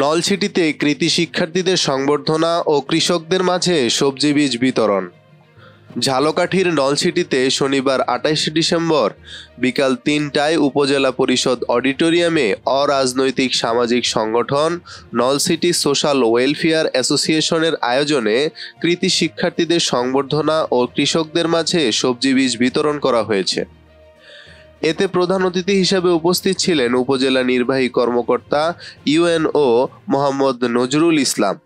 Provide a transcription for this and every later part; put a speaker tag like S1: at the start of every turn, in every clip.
S1: নলছিটিতে কৃতি শিক্ষার্থীদের সংবর্ধনা ও কৃষকদের মাঝে সবজি বীজ বিতরণ। ঝালকাঠির নলছিটিতে শনিবার ২৮ ডিসেম্বর বিকাল ৩টায় উপজেলা পরিষদ অডিটোরিয়ামে অরাজনৈতিক সামাজিক সংগঠন নলছিটি সোশ্যাল ওয়েলফেয়ার অ্যাসোসিয়েশনের আয়োজনে কৃতি শিক্ষার্থীদের সংবর্ধনা ও কৃষকদের মাঝে সবজি বীজ বিতরণ করা হয়েছে। এতে প্রধান অতিথি হিসেবে উপস্থিত ছিলেন উপজেলা নির্বাহী কর্মকর্তা ইউএনও মোহাম্মদ নজরুল ইসলাম।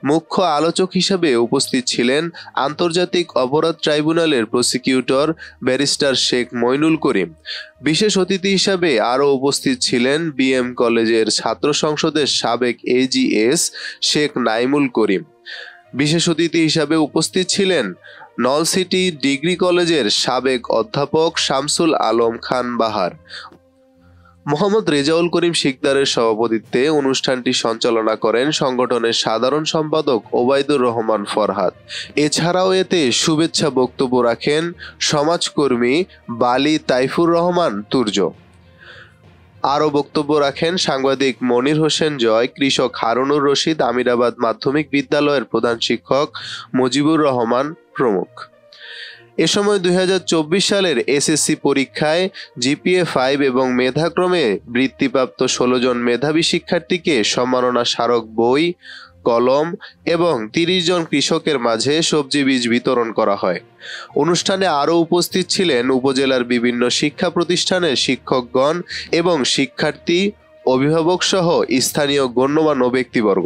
S1: মুখ্য আলোচক হিসেবে উপস্থিত ছিলেন আন্তর্জাতিক অপরাধ ট্রাইব্যুনালের প্রসিকিউটর ব্যারিস্টার শেখ মইনুল করিম। বিশেষ অতিথি হিসেবে আরও উপস্থিত ছিলেন বিএম কলেজের ছাত্র সংসদের সাবেক এজিএস শেখ নাইমুল করিম। বিশেষ অতিথি হিসেবে উপস্থিত ছিলেন নলছিটি ডিগ্রি কলেজের সাবেক অধ্যাপক শামসুল আলম খান বাহার। মোহাম্মদ রেজাউল করিম শিকদারের সভাপতিত্বে অনুষ্ঠানটি সঞ্চালনা করেন সংগঠনের সাধারণ সম্পাদক ওবায়দুর রহমান ফরহাদ। এছাড়াও এতে শুভেচ্ছা বক্তব্য রাখেন সমাজকর্মী বালি তাইফুর রহমান তুর্য। আরও বক্তব্য রাখেন সাংবাদিক মনির হোসেন জয়, কৃষক হারুনুর রশিদ, আমিরাবাদ মাধ্যমিক বিদ্যালয়ের প্রধান শিক্ষক মুজিবুর রহমান প্রমুখ। এ সময় ২০২৪ সালের এসএসসি পরীক্ষায় জিপিএ 5 এবং মেধাক্রমে বৃত্তিপ্রাপ্ত ১৬ জন মেধাবী শিক্ষার্থীকে সম্মাননা স্মারক বই, কলম এবং ৩০ জন কৃষকের মাঝে সবজি বীজ বিতরণ করা হয়। অনুষ্ঠানে আরও উপস্থিত ছিলেন উপজেলার বিভিন্ন শিক্ষা প্রতিষ্ঠানের শিক্ষকগণ এবং শিক্ষার্থী, অভিভাবক সহ স্থানীয় গণ্যমান্য ব্যক্তিবর্গ।